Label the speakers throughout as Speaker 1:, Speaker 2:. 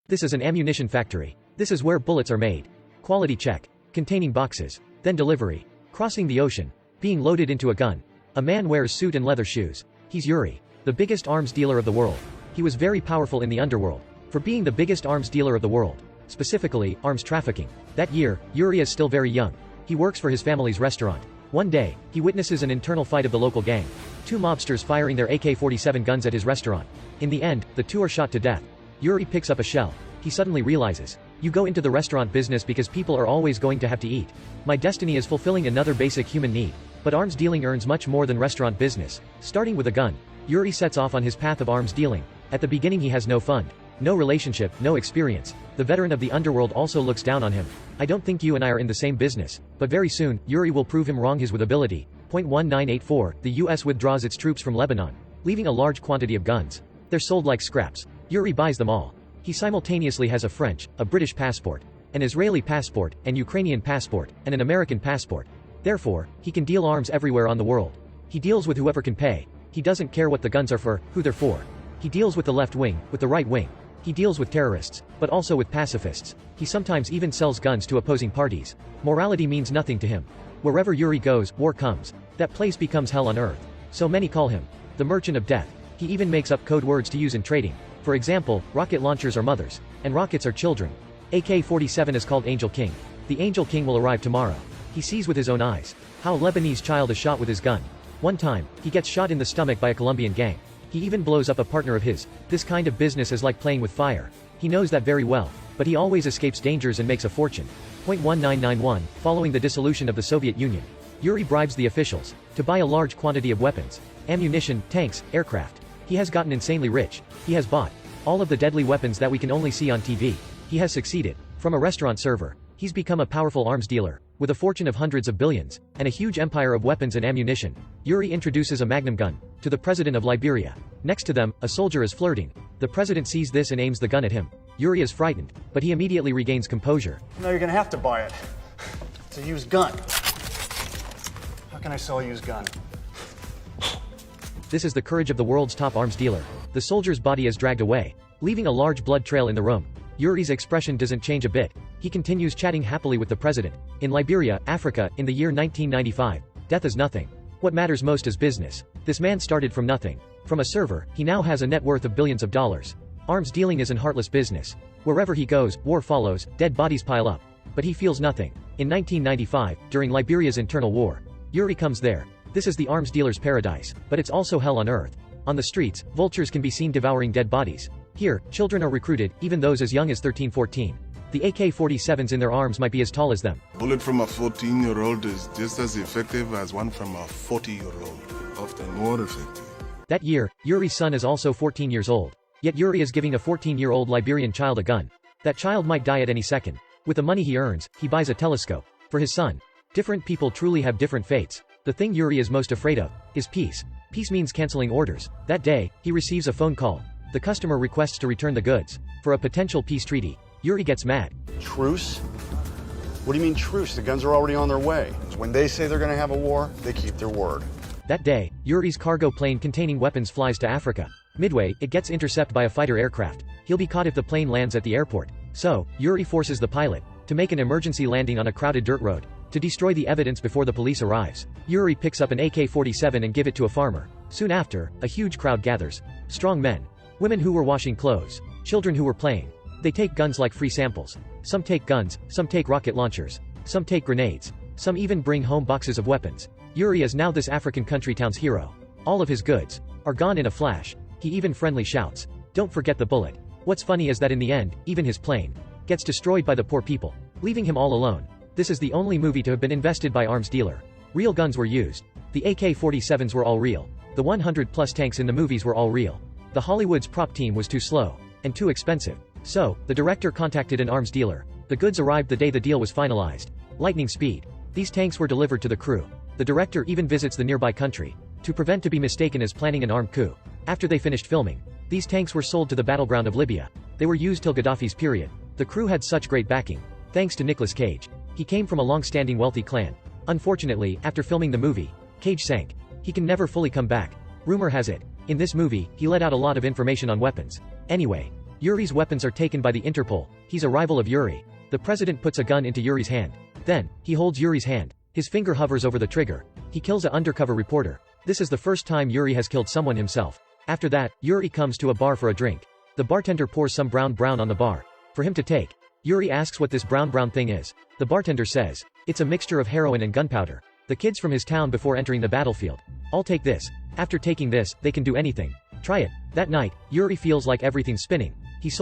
Speaker 1: This is an ammunition factory. This is where bullets are made. Quality check. Containing boxes. Then delivery. Crossing the ocean. Being loaded into a gun. A man wears suit and leather shoes. He's Yuri, the biggest arms dealer of the world. He was very powerful in the underworld. For being the biggest arms dealer of the world. Specifically, arms trafficking. That year, Yuri is still very young. He works for his family's restaurant. One day, he witnesses an internal fight of the local gang. Two mobsters firing their AK-47 guns at his restaurant. In the end, the two are shot to death. Yuri picks up a shell. He suddenly realizes, you go into the restaurant business because people are always going to have to eat. My destiny is fulfilling another basic human need. But arms dealing earns much more than restaurant business. Starting with a gun, Yuri sets off on his path of arms dealing. At the beginning he has no fund, no relationship, no experience. The veteran of the underworld also looks down on him. I don't think you and I are in the same business. But very soon, Yuri will prove him wrong. His with ability. 1984, the US withdraws its troops from Lebanon, leaving a large quantity of guns. They're sold like scraps. Yuri buys them all. He simultaneously has a French, a British passport, an Israeli passport, an Ukrainian passport, and an American passport. Therefore, he can deal arms everywhere on the world. He deals with whoever can pay. He doesn't care what the guns are for, who they're for. He deals with the left wing, with the right wing. He deals with terrorists, but also with pacifists. He sometimes even sells guns to opposing parties. Morality means nothing to him. Wherever Yuri goes, war comes. That place becomes hell on earth. So many call him the Merchant of Death. He even makes up code words to use in trading. For example, rocket launchers are mothers, and rockets are children. AK-47 is called Angel King. The Angel King will arrive tomorrow. He sees with his own eyes how a Lebanese child is shot with his gun. One time, he gets shot in the stomach by a Colombian gang. He even blows up a partner of his. This kind of business is like playing with fire. He knows that very well, but he always escapes dangers and makes a fortune. 1991, following the dissolution of the Soviet Union, Yuri bribes the officials to buy a large quantity of weapons, ammunition, tanks, aircraft. He has gotten insanely rich. He has bought all of the deadly weapons that we can only see on TV. He has succeeded. From a restaurant server, he's become a powerful arms dealer, with a fortune of hundreds of billions, and a huge empire of weapons and ammunition. Yuri introduces a magnum gun to the president of Liberia. Next to them, a soldier is flirting. The president sees this and aims the gun at him. Yuri is frightened, but he immediately regains composure.
Speaker 2: No, you're gonna have to buy it. It's a used gun. How can I sell a used gun?
Speaker 1: This is the courage of the world's top arms dealer. The soldier's body is dragged away, leaving a large blood trail in the room. Yuri's expression doesn't change a bit. He continues chatting happily with the president. In Liberia, Africa, in the year 1995, death is nothing. What matters most is business. This man started from nothing. From a server, he now has a net worth of billions of dollars. Arms dealing is an heartless business. Wherever he goes, war follows, dead bodies pile up. But he feels nothing. In 1995, during Liberia's internal war, Yuri comes there. This is the arms dealer's paradise, but it's also hell on earth. On the streets, vultures can be seen devouring dead bodies. Here, children are recruited, even those as young as 13-14. The AK-47s in their arms might be as tall as them.
Speaker 3: A bullet from a 14-year-old is just as effective as one from a 40-year-old, often more effective.
Speaker 1: That year, Yuri's son is also 14 years old. Yet Yuri is giving a 14-year-old Liberian child a gun. That child might die at any second. With the money he earns, he buys a telescope for his son. Different people truly have different fates. The thing Yuri is most afraid of is peace. Peace means canceling orders. That day, he receives a phone call. The customer requests to return the goods for a potential peace treaty. Yuri gets mad.
Speaker 2: Truce? What do you mean truce? The guns are already on their way. When they say they're gonna have a war, they keep their word.
Speaker 1: That day, Yuri's cargo plane containing weapons flies to Africa. Midway, it gets intercepted by a fighter aircraft. He'll be caught if the plane lands at the airport. So, Yuri forces the pilot to make an emergency landing on a crowded dirt road to destroy the evidence before the police arrives. Yuri picks up an AK-47 and give it to a farmer. Soon after, a huge crowd gathers. Strong men, women who were washing clothes, children who were playing. They take guns like free samples. Some take guns, some take rocket launchers, some take grenades, some even bring home boxes of weapons. Yuri is now this African country town's hero. All of his goods are gone in a flash. He even friendly shouts, "Don't forget the bullet." What's funny is that in the end, even his plane gets destroyed by the poor people, leaving him all alone. This is the only movie to have been invested by arms dealer. Real guns were used. The AK-47s were all real. The 100+ tanks in the movies were all real. The Hollywood's prop team was too slow and too expensive. So, the director contacted an arms dealer. The goods arrived the day the deal was finalized. Lightning speed. These tanks were delivered to the crew. The director even visits the nearby country to prevent to be mistaken as planning an armed coup. After they finished filming, these tanks were sold to the battleground of Libya. They were used till Gaddafi's period. The crew had such great backing, thanks to Nicolas Cage. He came from a long-standing wealthy clan. Unfortunately, after filming the movie, Cage sank. He can never fully come back. Rumor has it, in this movie, he let out a lot of information on weapons. Anyway, Yuri's weapons are taken by the Interpol. He's a rival of Yuri. The president puts a gun into Yuri's hand. Then, he holds Yuri's hand. His finger hovers over the trigger. He kills an undercover reporter. This is the first time Yuri has killed someone himself. After that, Yuri comes to a bar for a drink. The bartender pours some brown on the bar for him to take. Yuri asks what this brown thing is. The bartender says, it's a mixture of heroin and gunpowder. The kids from his town before entering the battlefield. I'll take this. After taking this, they can do anything. Try it. That night, Yuri feels like everything's spinning. He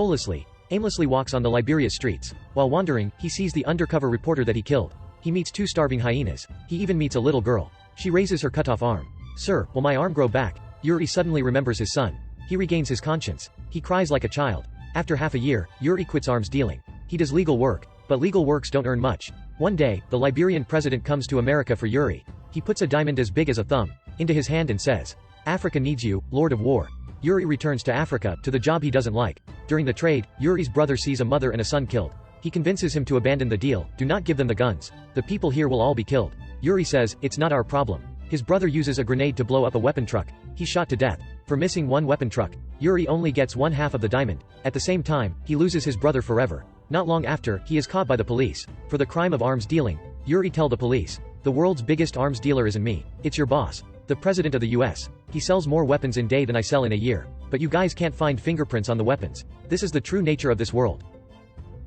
Speaker 1: aimlessly walks on the Liberia streets. While wandering, he sees the undercover reporter that he killed. He meets 2 starving hyenas. He even meets a little girl. She raises her cut-off arm. Sir, will my arm grow back? Yuri suddenly remembers his son. He regains his conscience. He cries like a child. After half a year, Yuri quits arms dealing. He does legal work, but legal works don't earn much. One day, the Liberian president comes to America for Yuri. He puts a diamond as big as a thumb into his hand and says, Africa needs you, Lord of War. Yuri returns to Africa, to the job he doesn't like. During the trade, Yuri's brother sees a mother and a son killed. He convinces him to abandon the deal. Do not give them the guns. The people here will all be killed. Yuri says, it's not our problem. His brother uses a grenade to blow up a weapon truck. He's shot to death. For missing one weapon truck, Yuri only gets 1/2 of the diamond. At the same time, he loses his brother forever. Not long after, he is caught by the police. For the crime of arms dealing, Yuri tells the police, the world's biggest arms dealer isn't me. It's your boss, the president of the US. He sells more weapons in a day than I sell in a year. But you guys can't find fingerprints on the weapons. This is the true nature of this world.